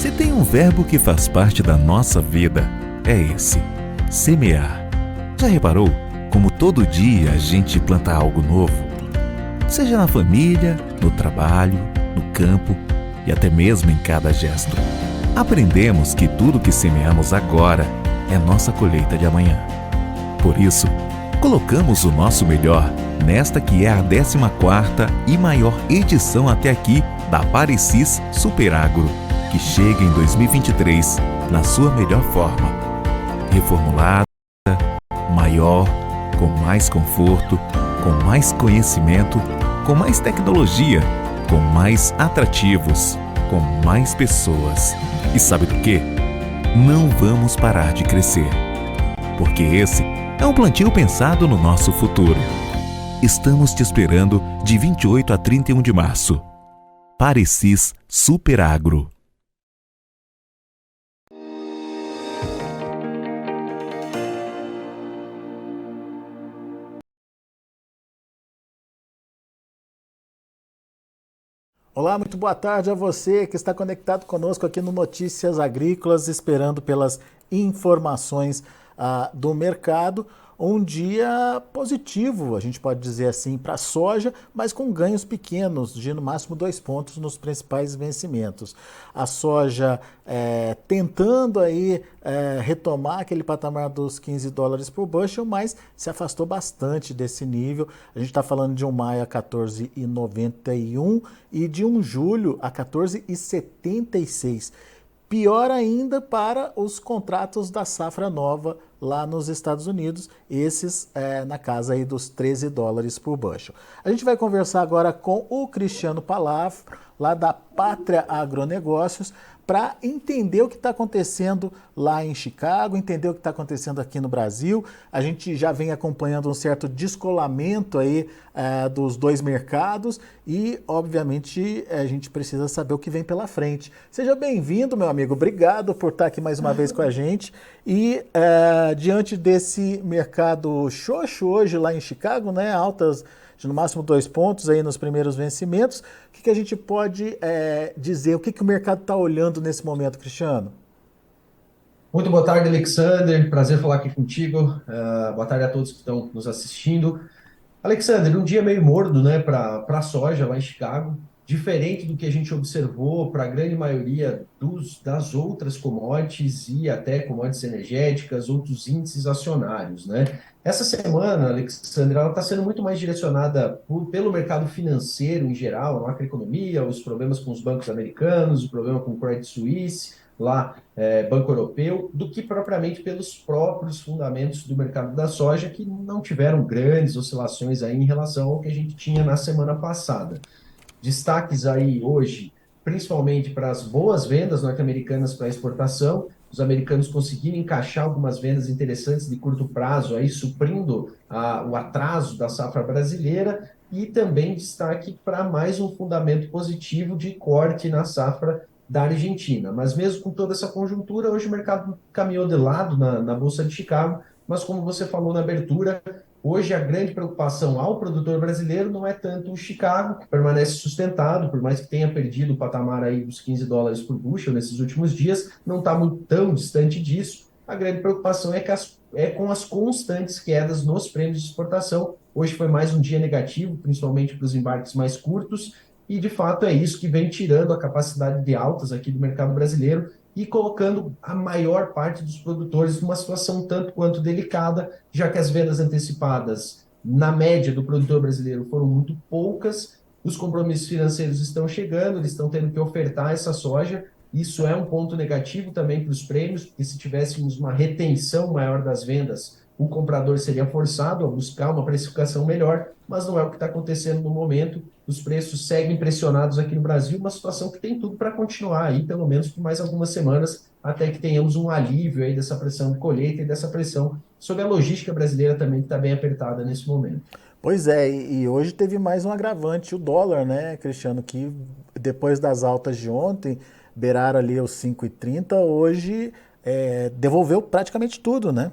Se tem um verbo que faz parte da nossa vida, é esse: semear. Já reparou como todo dia a gente planta algo novo? Seja na família, no trabalho, no campo e até mesmo em cada gesto. Aprendemos que tudo que semeamos agora é nossa colheita de amanhã. Por isso, colocamos o nosso melhor nesta que é a 14ª e maior edição até aqui da Parecis Superagro, que chega em 2023 na sua melhor forma. Reformulada, maior, com mais conforto, com mais conhecimento, com mais tecnologia, com mais atrativos, com mais pessoas. E sabe do quê? Não vamos parar de crescer, porque esse é um plantio pensado no nosso futuro. Estamos te esperando de 28 a 31 de março. Parecis Superagro. Olá, muito boa tarde a você que está conectado conosco aqui no Notícias Agrícolas, esperando pelas informações do mercado. Um dia positivo, a gente pode dizer assim, para a soja, mas com ganhos pequenos, de no máximo 2 pontos nos principais vencimentos. A soja tentando aí retomar aquele patamar dos 15 dólares por bushel, mas se afastou bastante desse nível. A gente está falando de um maio a 14,91 e de um julho a 14,76. Pior ainda para os contratos da safra nova lá nos Estados Unidos, esses na casa aí dos 13 dólares por bushel. A gente vai conversar agora com o Cristiano Palavra, lá da Pátria Agronegócios, para entender o que está acontecendo lá em Chicago, entender o que está acontecendo aqui no Brasil. A gente já vem acompanhando um certo descolamento aí dos dois mercados e, obviamente, a gente precisa saber o que vem pela frente. Seja bem-vindo, meu amigo. Obrigado por estar aqui mais uma vez com a gente. E diante desse mercado xoxo hoje lá em Chicago, né, altas de no máximo 2 pontos aí nos primeiros vencimentos, o que a gente pode dizer? O que o mercado está olhando nesse momento, Cristiano? Muito boa tarde, Alexander. Prazer falar aqui contigo. Boa tarde a todos que estão nos assistindo. Alexander, um dia meio morno, né, para a soja lá em Chicago, diferente do que a gente observou para a grande maioria das outras commodities e até commodities energéticas, outros índices acionários, né? Essa semana, Alexander, ela está sendo muito mais direcionada pelo mercado financeiro em geral, a macroeconomia, os problemas com os bancos americanos, o problema com o Credit Suisse, lá, Banco Europeu, do que propriamente pelos próprios fundamentos do mercado da soja, que não tiveram grandes oscilações aí em relação ao que a gente tinha na semana passada. Destaques aí hoje, principalmente para as boas vendas norte-americanas para exportação, os americanos conseguiram encaixar algumas vendas interessantes de curto prazo, aí suprindo o atraso da safra brasileira, e também destaque para mais um fundamento positivo de corte na safra da Argentina. Mas mesmo com toda essa conjuntura, hoje o mercado caminhou de lado na Bolsa de Chicago, mas como você falou na abertura, hoje a grande preocupação ao produtor brasileiro não é tanto o Chicago, que permanece sustentado, por mais que tenha perdido o patamar aí dos 15 dólares por bushel nesses últimos dias, não está muito tão distante disso. A grande preocupação é com as constantes quedas nos prêmios de exportação. Hoje foi mais um dia negativo, principalmente para os embarques mais curtos, e de fato é isso que vem tirando a capacidade de altas aqui do mercado brasileiro e colocando a maior parte dos produtores numa situação tanto quanto delicada, já que as vendas antecipadas, na média do produtor brasileiro, foram muito poucas, os compromissos financeiros estão chegando, eles estão tendo que ofertar essa soja. Isso é um ponto negativo também para os prêmios, porque se tivéssemos uma retenção maior das vendas, o comprador seria forçado a buscar uma precificação melhor, mas não é o que está acontecendo no momento. Os preços seguem pressionados aqui no Brasil, uma situação que tem tudo para continuar aí, pelo menos por mais algumas semanas, até que tenhamos um alívio aí dessa pressão de colheita e dessa pressão sobre a logística brasileira também, que está bem apertada nesse momento. Pois é, e hoje teve mais um agravante, o dólar, né, Cristiano, que depois das altas de ontem, beiraram ali os 5,30, hoje devolveu praticamente tudo, né?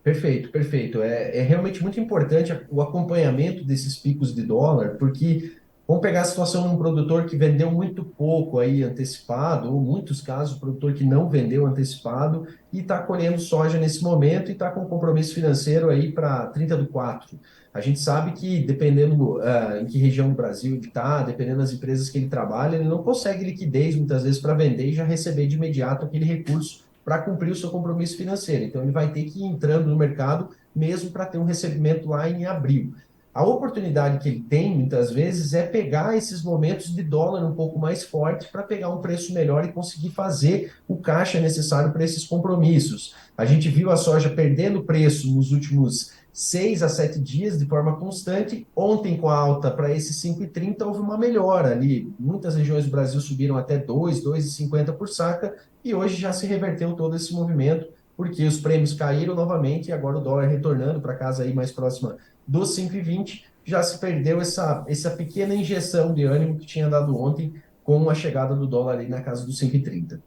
Perfeito, perfeito. É realmente muito importante o acompanhamento desses picos de dólar, porque Vamos pegar a situação de um produtor que vendeu muito pouco aí antecipado, ou muitos casos, o produtor que não vendeu antecipado e está colhendo soja nesse momento e está com um compromisso financeiro aí para 30 do 4. A gente sabe que, dependendo em que região do Brasil ele está, dependendo das empresas que ele trabalha, ele não consegue liquidez muitas vezes para vender e já receber de imediato aquele recurso para cumprir o seu compromisso financeiro. Então, ele vai ter que ir entrando no mercado mesmo para ter um recebimento lá em abril. A oportunidade que ele tem, muitas vezes, é pegar esses momentos de dólar um pouco mais forte para pegar um preço melhor e conseguir fazer o caixa necessário para esses compromissos. A gente viu a soja perdendo preço nos últimos 6 a 7 dias de forma constante. Ontem, com a alta para esses 5,30, houve uma melhora ali. Muitas regiões do Brasil subiram até 2,50 por saca, e hoje já se reverteu todo esse movimento, porque os prêmios caíram novamente e agora o dólar retornando para casa aí mais próxima dos 5,20, já se perdeu essa pequena injeção de ânimo que tinha dado ontem com a chegada do dólar ali na casa dos 5,30.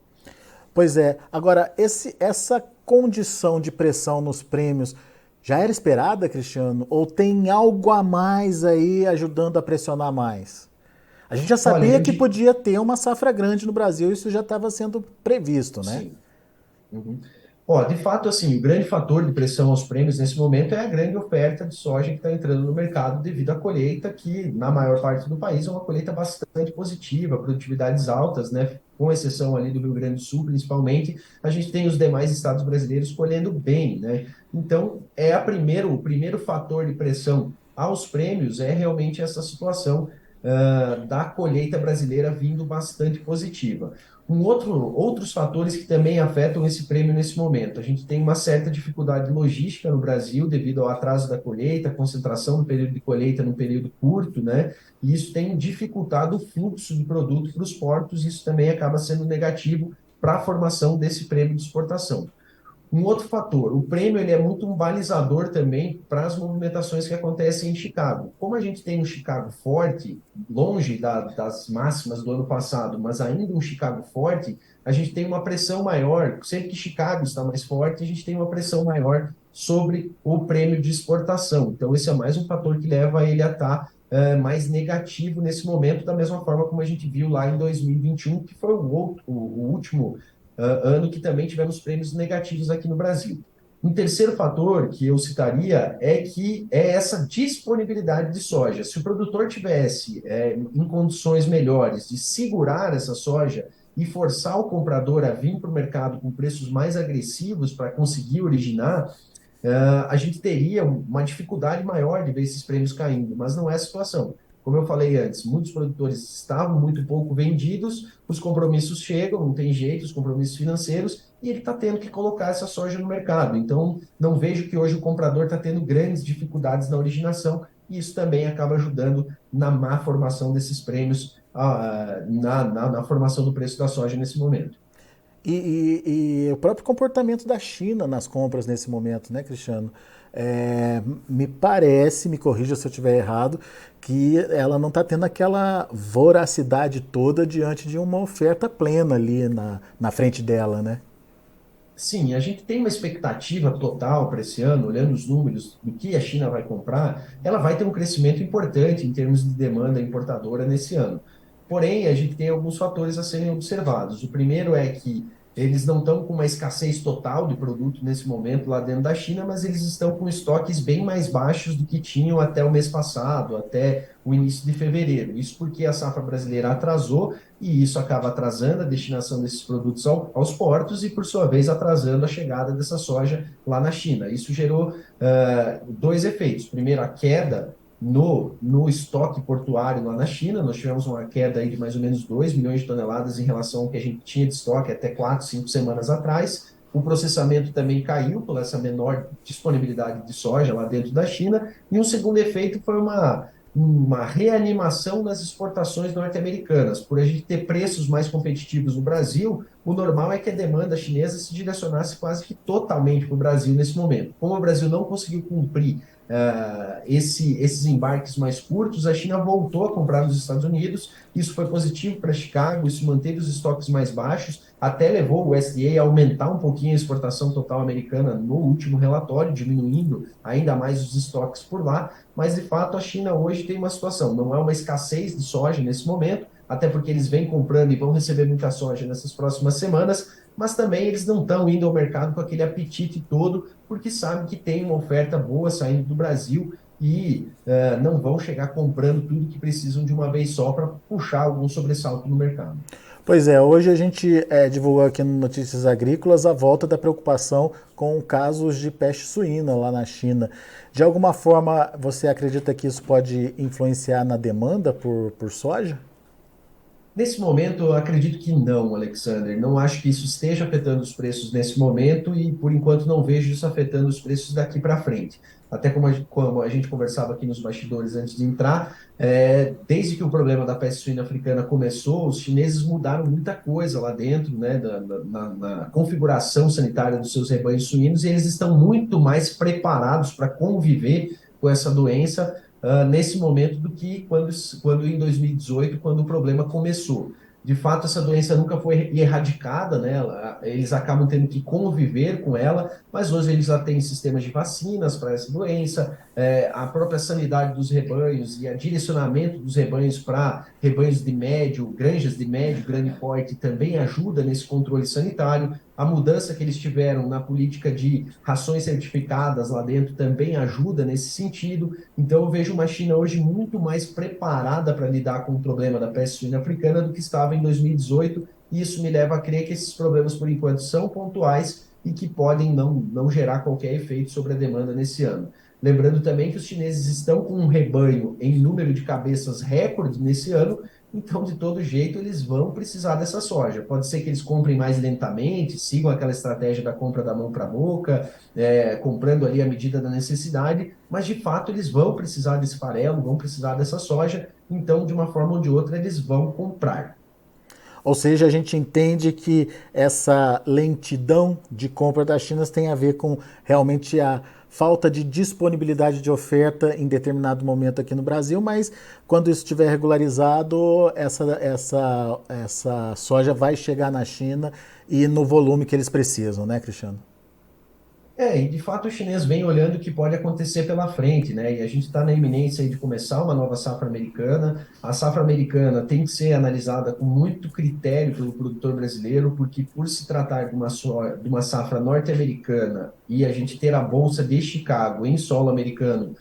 Pois é. Agora, essa condição de pressão nos prêmios já era esperada, Cristiano? Ou tem algo a mais aí ajudando a pressionar mais? A gente já sabia Olha, que podia ter uma safra grande no Brasil, isso já estava sendo previsto, né? sim. Uhum. Ó, de fato, assim, o grande fator de pressão aos prêmios nesse momento é a grande oferta de soja que está entrando no mercado devido à colheita, que na maior parte do país é uma colheita bastante positiva, produtividades altas, né? Com exceção ali do Rio Grande do Sul, principalmente, a gente tem os demais estados brasileiros colhendo bem, né? Então, o primeiro fator de pressão aos prêmios é realmente essa situação da colheita brasileira vindo bastante positiva. Outros fatores que também afetam esse prêmio nesse momento. A gente tem uma certa dificuldade logística no Brasil devido ao atraso da colheita, a concentração do período de colheita num período curto, né? E isso tem dificultado o fluxo de produto para os portos, e isso também acaba sendo negativo para a formação desse prêmio de exportação. Um outro fator, o prêmio ele é muito um balizador também para as movimentações que acontecem em Chicago. Como a gente tem um Chicago forte, longe das máximas do ano passado, mas ainda um Chicago forte, a gente tem uma pressão maior. Sempre que Chicago está mais forte, a gente tem uma pressão maior sobre o prêmio de exportação. Então, esse é mais um fator que leva ele a estar mais negativo nesse momento, da mesma forma como a gente viu lá em 2021, que foi o último ano que também tivemos prêmios negativos aqui no Brasil. Um terceiro fator que eu citaria é essa disponibilidade de soja. Se o produtor tivesse em condições melhores de segurar essa soja e forçar o comprador a vir para o mercado com preços mais agressivos para conseguir originar, a gente teria uma dificuldade maior de ver esses prêmios caindo, mas não é a situação. Como eu falei antes, muitos produtores estavam muito pouco vendidos, os compromissos chegam, não tem jeito, os compromissos financeiros, e ele está tendo que colocar essa soja no mercado. Então, não vejo que hoje o comprador está tendo grandes dificuldades na originação, e isso também acaba ajudando na má formação desses prêmios, na formação do preço da soja nesse momento. E o próprio comportamento da China nas compras nesse momento, né, Cristiano? Me parece, me corrija se eu estiver errado, que ela não está tendo aquela voracidade toda diante de uma oferta plena ali na frente dela, né? Sim, a gente tem uma expectativa total para esse ano, olhando os números do que a China vai comprar, ela vai ter um crescimento importante em termos de demanda importadora nesse ano. Porém, a gente tem alguns fatores a serem observados. O primeiro é que eles não estão com uma escassez total de produto nesse momento lá dentro da China, mas eles estão com estoques bem mais baixos do que tinham até o mês passado, até o início de fevereiro. Isso porque a safra brasileira atrasou, e isso acaba atrasando a destinação desses produtos aos portos e, por sua vez, atrasando a chegada dessa soja lá na China. Isso gerou dois efeitos. Primeiro, a queda no estoque portuário lá na China. Nós tivemos uma queda aí de mais ou menos 2 milhões de toneladas em relação ao que a gente tinha de estoque até 4, 5 semanas atrás. O processamento também caiu por essa menor disponibilidade de soja lá dentro da China. E um segundo efeito foi uma reanimação nas exportações norte-americanas. Por a gente ter preços mais competitivos no Brasil, o normal é que a demanda chinesa se direcionasse quase que totalmente para o Brasil nesse momento. Como o Brasil não conseguiu cumprir esses embarques mais curtos, a China voltou a comprar nos Estados Unidos. Isso foi positivo para Chicago, isso manteve os estoques mais baixos, até levou o USDA a aumentar um pouquinho a exportação total americana no último relatório, diminuindo ainda mais os estoques por lá. Mas, de fato, a China hoje tem uma situação, não é uma escassez de soja nesse momento, até porque eles vêm comprando e vão receber muita soja nessas próximas semanas, mas também eles não estão indo ao mercado com aquele apetite todo, porque sabem que tem uma oferta boa saindo do Brasil e não vão chegar comprando tudo que precisam de uma vez só para puxar algum sobressalto no mercado. Pois é, hoje a gente divulgou aqui no Notícias Agrícolas a volta da preocupação com casos de peste suína lá na China. De alguma forma, você acredita que isso pode influenciar na demanda por soja? Nesse momento, eu acredito que não, Alexander. Não acho que isso esteja afetando os preços nesse momento e, por enquanto, não vejo isso afetando os preços daqui para frente. Até como a gente conversava aqui nos bastidores antes de entrar, desde que o problema da peste suína africana começou, os chineses mudaram muita coisa lá dentro, né, na configuração sanitária dos seus rebanhos suínos, e eles estão muito mais preparados para conviver com essa doença nesse momento do que quando em 2018, quando o problema começou. De fato, essa doença nunca foi erradicada, né? Eles acabam tendo que conviver com ela, mas hoje eles já têm sistemas de vacinas para essa doença, a própria sanidade dos rebanhos e o direcionamento dos rebanhos para rebanhos de médio, granjas de médio, grande porte, também ajuda nesse controle sanitário. A mudança que eles tiveram na política de rações certificadas lá dentro também ajuda nesse sentido. Então, eu vejo uma China hoje muito mais preparada para lidar com o problema da peste suína africana do que estava em 2018. E isso me leva a crer que esses problemas, por enquanto, são pontuais e que podem não gerar qualquer efeito sobre a demanda nesse ano. Lembrando também que os chineses estão com um rebanho em número de cabeças recorde nesse ano, então, de todo jeito, eles vão precisar dessa soja. Pode ser que eles comprem mais lentamente, sigam aquela estratégia da compra da mão para a boca, comprando ali à medida da necessidade, mas, de fato, eles vão precisar desse farelo, vão precisar dessa soja, então, de uma forma ou de outra, eles vão comprar. Ou seja, a gente entende que essa lentidão de compra da China tem a ver com realmente a falta de disponibilidade de oferta em determinado momento aqui no Brasil, mas quando isso estiver regularizado, essa soja vai chegar na China e no volume que eles precisam, né, Cristiano? E de fato o chinês vem olhando o que pode acontecer pela frente, né? E a gente está na iminência aí de começar uma nova safra americana. A safra americana tem que ser analisada com muito critério pelo produtor brasileiro, porque por se tratar de uma safra norte-americana e a gente ter a Bolsa de Chicago em solo americano,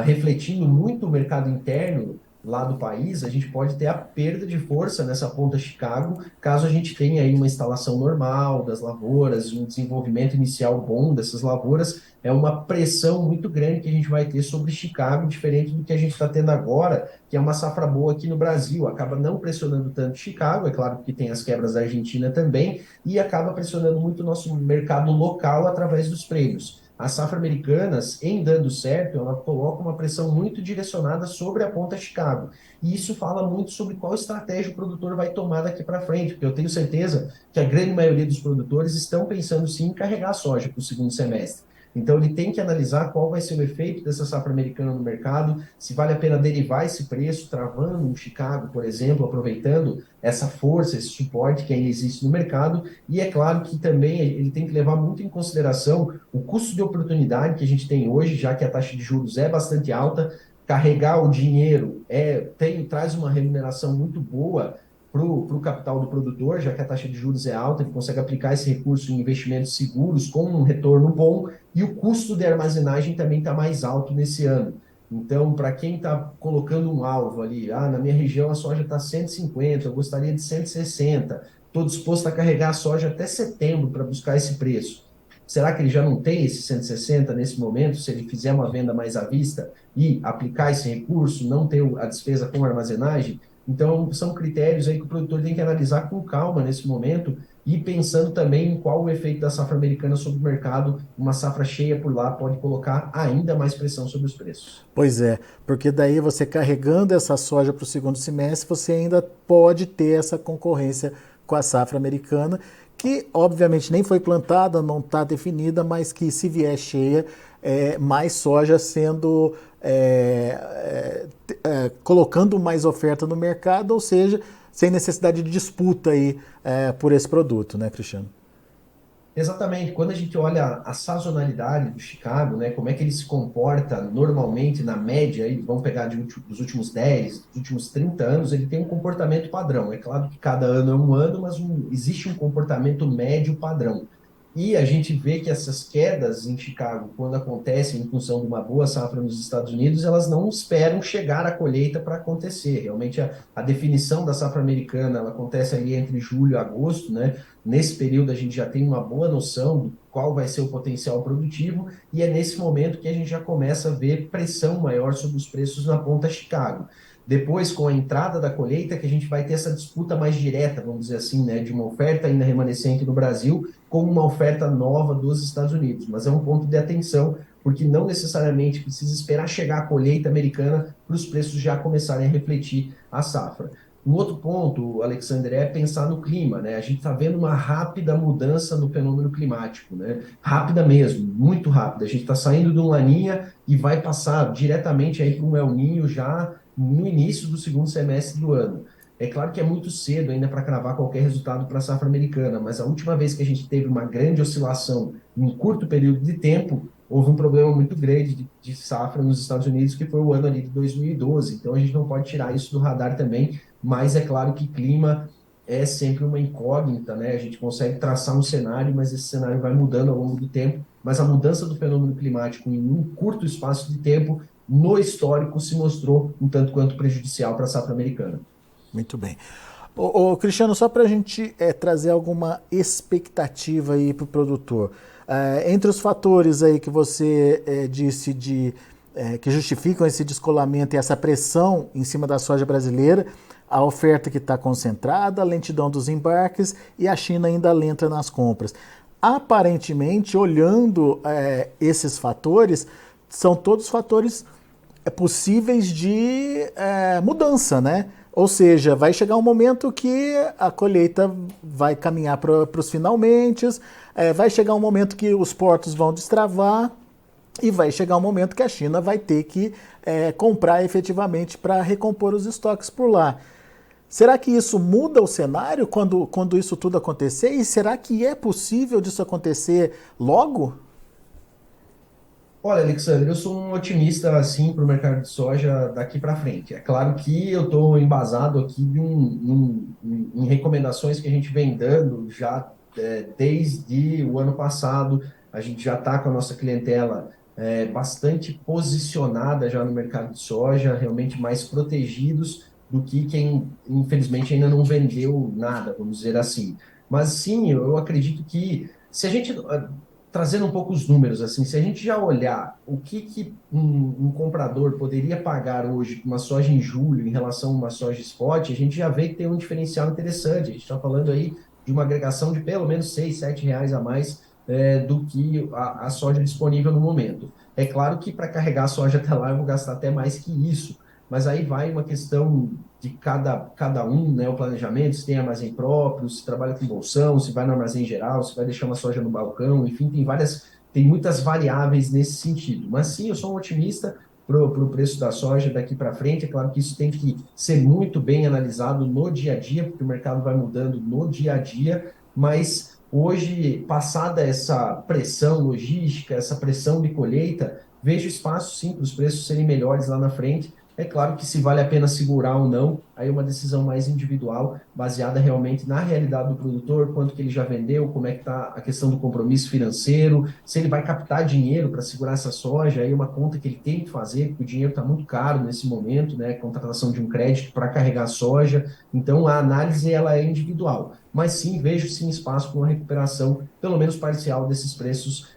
refletindo muito o mercado interno lá do país, a gente pode ter a perda de força nessa ponta Chicago, caso a gente tenha aí uma instalação normal das lavouras, um desenvolvimento inicial bom dessas lavouras, é uma pressão muito grande que a gente vai ter sobre Chicago, diferente do que a gente está tendo agora, que é uma safra boa aqui no Brasil, acaba não pressionando tanto Chicago, é claro que tem as quebras da Argentina também, e acaba pressionando muito o nosso mercado local através dos prêmios. As safra americanas, em dando certo, ela coloca uma pressão muito direcionada sobre a ponta Chicago. E isso fala muito sobre qual estratégia o produtor vai tomar daqui para frente, porque eu tenho certeza que a grande maioria dos produtores estão pensando sim em carregar a soja para o segundo semestre. Então ele tem que analisar qual vai ser o efeito dessa safra americana no mercado, se vale a pena derivar esse preço, travando um Chicago, por exemplo, aproveitando essa força, esse suporte que ainda existe no mercado. E é claro que também ele tem que levar muito em consideração o custo de oportunidade que a gente tem hoje, já que a taxa de juros é bastante alta. Carregar o dinheiro traz uma remuneração muito boa para o capital do produtor, já que a taxa de juros é alta, ele consegue aplicar esse recurso em investimentos seguros com um retorno bom, e o custo de armazenagem também está mais alto nesse ano. Então, para quem está colocando um alvo ali, na minha região a soja está 150, eu gostaria de 160, estou disposto a carregar a soja até setembro para buscar esse preço. Será que ele já não tem esse 160 nesse momento, se ele fizer uma venda mais à vista e aplicar esse recurso, não ter a despesa com armazenagem? Então, são critérios aí que o produtor tem que analisar com calma nesse momento e pensando também em qual o efeito da safra americana sobre o mercado. Uma safra cheia por lá pode colocar ainda mais pressão sobre os preços. Pois é, porque daí você carregando essa soja para o segundo semestre, você ainda pode ter essa concorrência com a safra americana, que obviamente nem foi plantada, não está definida, mas que se vier cheia, mais soja sendo colocando mais oferta no mercado, ou seja, sem necessidade de disputa aí por esse produto, né, Cristiano? Exatamente. Quando a gente olha a sazonalidade do Chicago, né, como é que ele se comporta normalmente, na média, aí, vamos pegar dos últimos 10, dos últimos 30 anos, ele tem um comportamento padrão. É claro que cada ano é um ano, mas existe um comportamento médio padrão. E a gente vê que essas quedas em Chicago, quando acontecem em função de uma boa safra nos Estados Unidos, elas não esperam chegar à colheita para acontecer. Realmente, a definição da safra americana, ela acontece ali entre julho e agosto, né? Nesse período, a gente já tem uma boa noção do qual vai ser o potencial produtivo, e é nesse momento que a gente já começa a ver pressão maior sobre os preços na ponta Chicago. Depois, com a entrada da colheita, que a gente vai ter essa disputa mais direta, vamos dizer assim, né, de uma oferta ainda remanescente no Brasil com uma oferta nova dos Estados Unidos. Mas é um ponto de atenção, porque não necessariamente precisa esperar chegar a colheita americana para os preços já começarem a refletir a safra. Um outro ponto, Alexander, é pensar no clima, né? A gente está vendo uma rápida mudança no fenômeno climático, né? Rápida mesmo, muito rápida. A gente está saindo de um Laninha e vai passar diretamente aí para um El Niño já no início do segundo semestre do ano. É claro que é muito cedo ainda para cravar qualquer resultado para a safra americana, mas a última vez que a gente teve uma grande oscilação em um curto período de tempo, houve um problema muito grande de safra nos Estados Unidos, que foi o ano ali de 2012. Então a gente não pode tirar isso do radar também, mas é claro que clima é sempre uma incógnita, né? A gente consegue traçar um cenário, mas esse cenário vai mudando ao longo do tempo. Mas a mudança do fenômeno climático em um curto espaço de tempo, no histórico, se mostrou um tanto quanto prejudicial para a safra americana. Muito bem. Cristiano, só para a gente trazer alguma expectativa aí para o produtor. Entre os fatores aí que você disse que justificam esse descolamento e essa pressão em cima da soja brasileira, a oferta que está concentrada, a lentidão dos embarques e a China ainda lenta nas compras. Aparentemente, olhando esses fatores, são todos fatores possíveis de mudança, né? Ou seja, vai chegar um momento que a colheita vai caminhar para os finalmente, vai chegar um momento que os portos vão destravar e vai chegar um momento que a China vai ter que comprar efetivamente para recompor os estoques por lá. Será que isso muda o cenário quando isso tudo acontecer? E será que é possível disso acontecer logo? Olha, Alexandre, eu sou um otimista assim para o mercado de soja daqui para frente. É claro que eu estou embasado aqui em recomendações que a gente vem dando já desde o ano passado. A gente já está com a nossa clientela bastante posicionada já no mercado de soja, realmente mais protegidos do que quem, infelizmente, ainda não vendeu nada, vamos dizer assim. Mas sim, eu acredito que se a gente trazendo um pouco os números, assim, se a gente já olhar o que um comprador poderia pagar hoje com uma soja em julho em relação a uma soja spot, a gente já vê que tem um diferencial interessante. A gente está falando aí de uma agregação de pelo menos R$6, R$7 a mais do que a soja disponível no momento. É claro que para carregar a soja até lá eu vou gastar até mais que isso, mas aí vai uma questão de cada um, né, o planejamento, se tem armazém próprio, se trabalha com bolsão, se vai no armazém geral, se vai deixar uma soja no balcão, enfim, tem muitas variáveis nesse sentido. Mas sim, eu sou um otimista para o preço da soja daqui para frente. É claro que isso tem que ser muito bem analisado no dia a dia, porque o mercado vai mudando no dia a dia, mas hoje, passada essa pressão logística, essa pressão de colheita, vejo espaço sim para os preços serem melhores lá na frente. É claro que se vale a pena segurar ou não, aí é uma decisão mais individual, baseada realmente na realidade do produtor, quanto que ele já vendeu, como é que está a questão do compromisso financeiro, se ele vai captar dinheiro para segurar essa soja, aí é uma conta que ele tem que fazer, porque o dinheiro está muito caro nesse momento, né, contratação de um crédito para carregar a soja, então a análise ela é individual, mas sim, vejo sim espaço para uma recuperação, pelo menos parcial, desses preços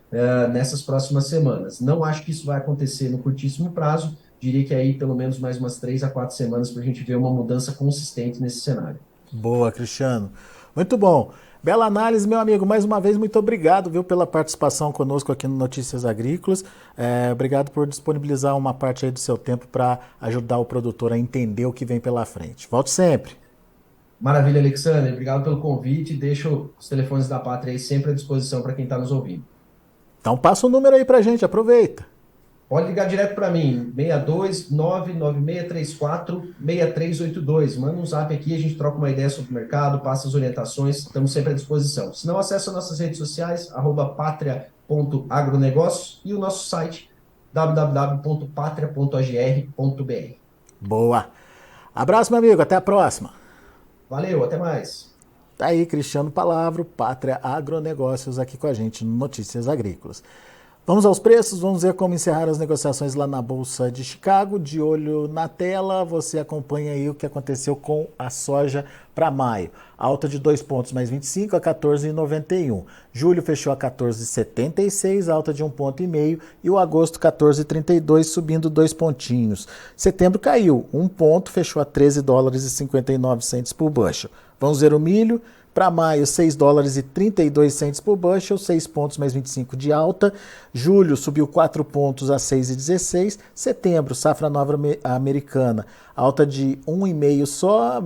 nessas próximas semanas. Não acho que isso vai acontecer no curtíssimo prazo, diria que aí pelo menos mais umas 3 a 4 semanas para a gente ver uma mudança consistente nesse cenário. Boa, Cristiano. Muito bom. Bela análise, meu amigo. Mais uma vez, muito obrigado, viu, pela participação conosco aqui no Notícias Agrícolas. Obrigado por disponibilizar uma parte aí do seu tempo para ajudar o produtor a entender o que vem pela frente. Volte sempre. Maravilha, Alexander. Obrigado pelo convite. Deixo os telefones da Pátria aí sempre à disposição para quem está nos ouvindo. Então passa o número aí pra gente, aproveita. Pode ligar direto para mim, 62 Manda um zap aqui, a gente troca uma ideia sobre o mercado, passa as orientações, estamos sempre à disposição. Se não, acessa nossas redes sociais, @patria.agronegócios e o nosso site, www.patria.agr.br. Boa. Abraço, meu amigo, até a próxima. Valeu, até mais. Tá aí, Cristiano Palavro, Pátria Agronegócios, aqui com a gente no Notícias Agrícolas. Vamos aos preços, vamos ver como encerraram as negociações lá na Bolsa de Chicago. De olho na tela, você acompanha aí o que aconteceu com a soja para maio. Alta de 2 pontos mais 25 a 14,91. Julho fechou a 14,76, alta de 1,5 ponto. E o agosto 14,32, subindo 2 pontinhos. Setembro caiu 1 ponto, fechou a 13 dólares e 59 centes por bushel. Vamos ver o milho. Para maio, 6 dólares e 32 centes por bushel, 6 pontos mais 25 de alta. Julho subiu 4 pontos a 6,16. Setembro, safra nova americana, alta de 1,5 só,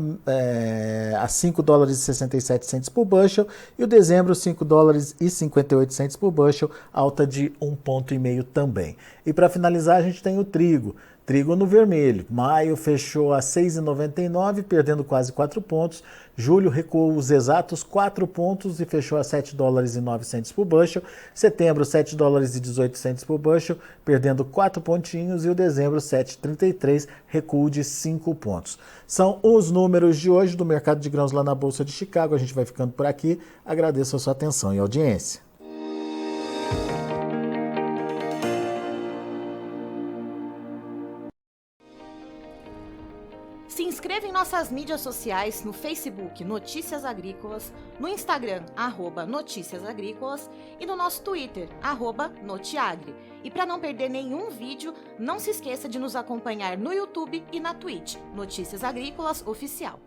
a 5 dólares e 67 centes por bushel. E o dezembro, 5 dólares e 58 centes por bushel, alta de 1,5 ponto também. E para finalizar, a gente tem o trigo. Trigo no vermelho. Maio fechou a 6,99, perdendo quase 4 pontos. Julho recuou os exatos 4 pontos e fechou a 7 dólares e 9 centes por bushel. Setembro, 7 dólares e 18 centes por bushel, perdendo 4 pontinhos. E o dezembro, 7,33, recuo de 5 pontos. São os números de hoje do mercado de grãos lá na Bolsa de Chicago. A gente vai ficando por aqui. Agradeço a sua atenção e audiência. Se inscreva em nossas mídias sociais, no Facebook Notícias Agrícolas, no Instagram @Notícias Agrícolas e no nosso Twitter @Notiagre. E para não perder nenhum vídeo, não se esqueça de nos acompanhar no YouTube e na Twitch, Notícias Agrícolas Oficial.